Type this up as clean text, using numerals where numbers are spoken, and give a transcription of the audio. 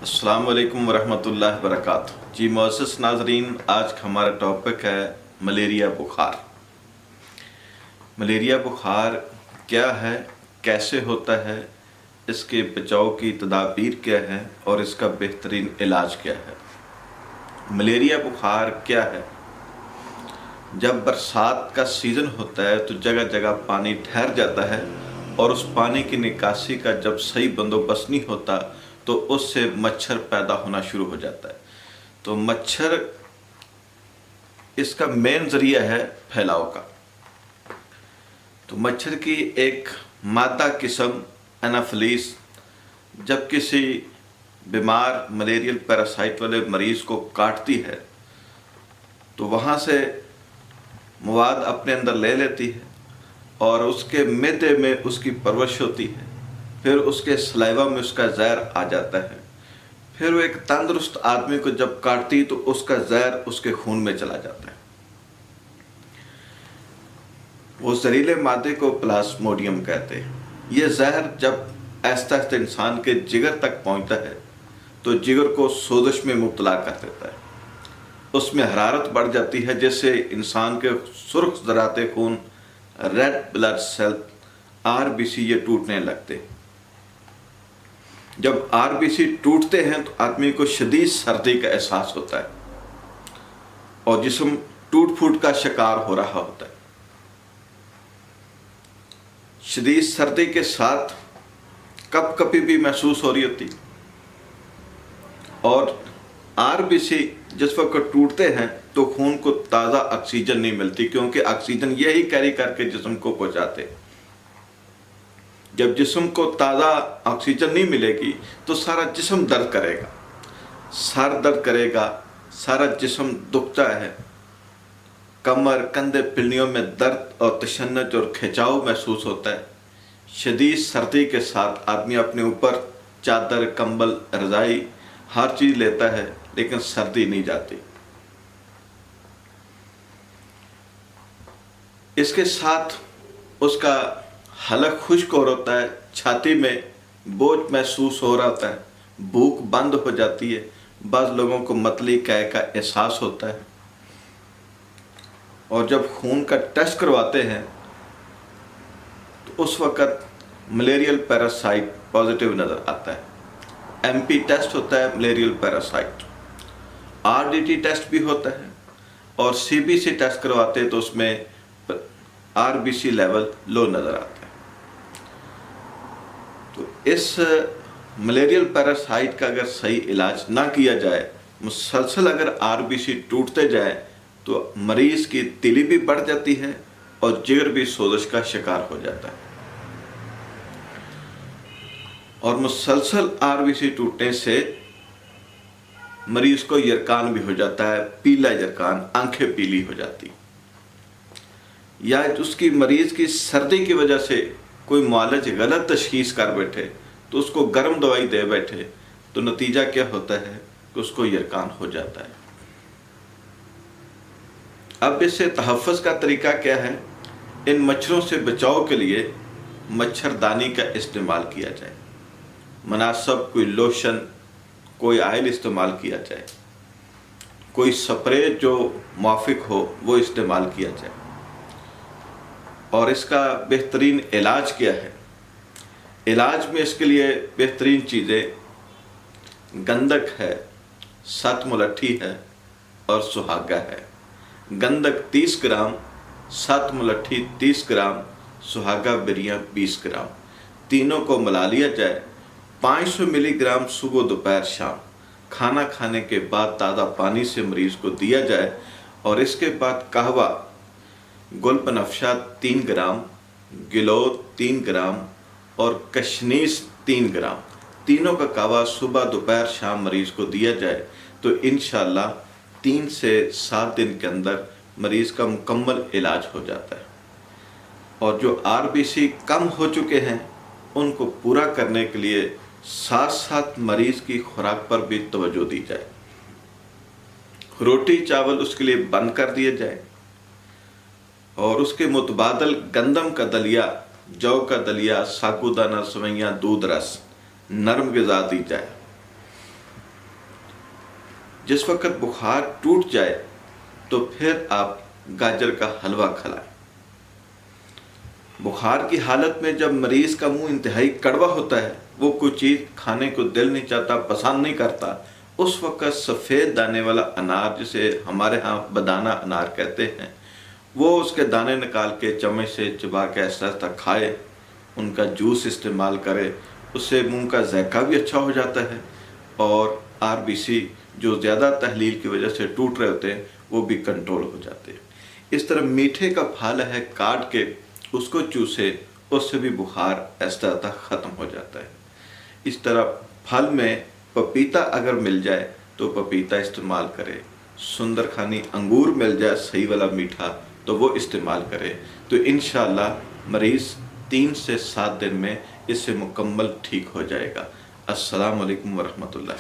अस्सलाम वालेकुम वरहमतुल्लाहि वबरकातुह। जी मुअज़्ज़ज़ नाज़रीन, आज हमारा टॉपिक है मलेरिया बुखार। मलेरिया बुखार क्या है, कैसे होता है, इसके बचाव की तदाबीर क्या है और इसका बेहतरीन इलाज क्या है। मलेरिया बुखार क्या है? जब बरसात का सीज़न होता है तो जगह जगह पानी ठहर जाता है और उस पानी की निकासी का जब सही बंदोबस्त नहीं होता तो उससे मच्छर पैदा होना शुरू हो जाता है। तो मच्छर इसका मेन ज़रिया है फैलाव का। तो मच्छर की एक मादा किस्म एनाफिलीज जब किसी बीमार मलेरियल पैरासाइट वाले मरीज़ को काटती है तो वहाँ से मवाद अपने अंदर ले लेती है और उसके मैदे में उसकी परवरिश होती है, फिर उसके सलाइवा में उसका जहर आ जाता है। फिर वो एक तंदुरुस्त आदमी को जब काटती तो उसका जहर उसके खून में चला जाता है। वो जहरीले मादे को प्लाज्मोडियम कहते हैं। ये जहर जब आहिस्ता आहिस्ता इंसान के जिगर तक पहुंचता है तो जिगर को सोजिश में मुब्तला कर देता है। उसमें हरारत बढ़ जाती है जिससे इंसान के सुर्ख ज़राते खून, रेड ब्लड सेल, आरबीसी ये टूटने लगते हैं। जब आरबीसी टूटते हैं तो आदमी को शदीद सर्दी का एहसास होता है और जिस्म टूट फूट का शिकार हो रहा होता है। शदीद सर्दी के साथ कपकपी भी महसूस हो रही होती और आरबीसी जिस वक्त टूटते हैं तो खून को ताज़ा ऑक्सीजन नहीं मिलती, क्योंकि ऑक्सीजन यही कैरी करके जिस्म को पहुंचाते। जब जिस्म को ताज़ा ऑक्सीजन नहीं मिलेगी तो सारा जिस्म दर्द करेगा, सर दर्द करेगा, सारा जिस्म दुखता है, कमर, कंधे, पिंडियों में दर्द और तशन्नुज और खिंचाव महसूस होता है। शदीद सर्दी के साथ आदमी अपने ऊपर चादर, कंबल, रज़ाई हर चीज़ लेता है लेकिन सर्दी नहीं जाती। इसके साथ उसका हलक खुश्क हो होता है, छाती में बोझ महसूस हो रहा होता है, भूख बंद हो जाती है, बाज़ लोगों को मतली कै का एहसास होता है। और जब खून का टेस्ट करवाते हैं तो उस वक़्त मलेरियल पैरासाइट पॉजिटिव नज़र आता है। एमपी टेस्ट होता है मलेरियल पैरासाइट, आरडीटी टेस्ट भी होता है और सीबीसी टेस्ट करवाते हैं तो उसमें आरबीसी लेवल लो नज़र आता है। तो इस मलेरियल पैरासाइट का अगर सही इलाज ना किया जाए, मुसलसल अगर आरबीसी टूटते जाए तो मरीज़ की तिली भी बढ़ जाती है और जिगर भी सोजिश का शिकार हो जाता है। और मुसलसल आरबीसी टूटने से मरीज़ को यरकान भी हो जाता है, पीला यरकान, आंखें पीली हो जाती। या उसकी मरीज़ की सर्दी की वजह से कोई मुआलिज गलत तशखीस कर बैठे तो उसको गर्म दवाई दे बैठे तो नतीजा क्या होता है कि उसको यरकान हो जाता है। अब इससे तहफ़्फ़ुज़ का तरीका क्या है? इन मच्छरों से बचाव के लिए मच्छरदानी का इस्तेमाल किया जाए, मुनासिब कोई लोशन, कोई आयल इस्तेमाल किया जाए, कोई स्प्रे जो मुआफ़िक हो वो इस्तेमाल किया जाए। और इसका बेहतरीन इलाज क्या है? इलाज में इसके लिए बेहतरीन चीज़ें गंधक है, 7 मुलट्ठी है और सुहागा है। गंधक 30 ग्राम, 7 मुलट्ठी 30 ग्राम, सुहागा बिरियाँ 20 ग्राम, तीनों को मिला लिया जाए। 500 मिलीग्राम सुबह, दोपहर, शाम खाना खाने के बाद ताज़ा पानी से मरीज़ को दिया जाए। और इसके बाद कहवा, गुल बनफशा 3 ग्राम, गिलोय 3 ग्राम और कशनीस 3 ग्राम, तीनों का कहवा सुबह, दोपहर, शाम मरीज़ को दिया जाए तो इंशाअल्लाह 3 से 7 दिन के अंदर मरीज़ का मुकम्मल इलाज हो जाता है। और जो आरबीसी कम हो चुके हैं उनको पूरा करने के लिए साथ साथ मरीज़ की खुराक पर भी तवज्जो दी जाए। रोटी चावल उसके लिए बंद कर दिए जाए और उसके मुतबादल गंदम का दलिया, जौ का दलिया, साबूदाना, सवैयाँ, दूध, रस, नरम ग़िज़ा दी जाए। जिस वक्त बुखार टूट जाए तो फिर आप गाजर का हलवा खिलाएं। बुखार की हालत में जब मरीज़ का मुंह इंतहाई कड़वा होता है, वो कोई चीज़ खाने को दिल नहीं चाहता, पसंद नहीं करता, उस वक्त सफ़ेद दाने वाला अनार, जिसे हमारे यहाँ बदाना अनार कहते हैं, वो उसके दाने निकाल के चम्मच से चबा के ऐसा खाए, उनका जूस इस्तेमाल करे। उससे मुंह का जायका भी अच्छा हो जाता है और RBC जो ज़्यादा तहलील की वजह से टूट रहे होते हैं वो भी कंट्रोल हो जाते हैं। इस तरह मीठे का फल है, काट के उसको चूसे, उससे भी बुखार ऐसा ख़त्म हो जाता है। इस तरह फल में पपीता अगर मिल जाए तो पपीता इस्तेमाल करें, सुंदरखानी अंगूर मिल जाए सही वाला मीठा तो वो इस्तेमाल करें, तो इंशाअल्लाह मरीज़ 3 से 7 दिन में इससे मुकम्मल ठीक हो जाएगा। अस्सलाम वालेकुम वरहमतुल्लाह।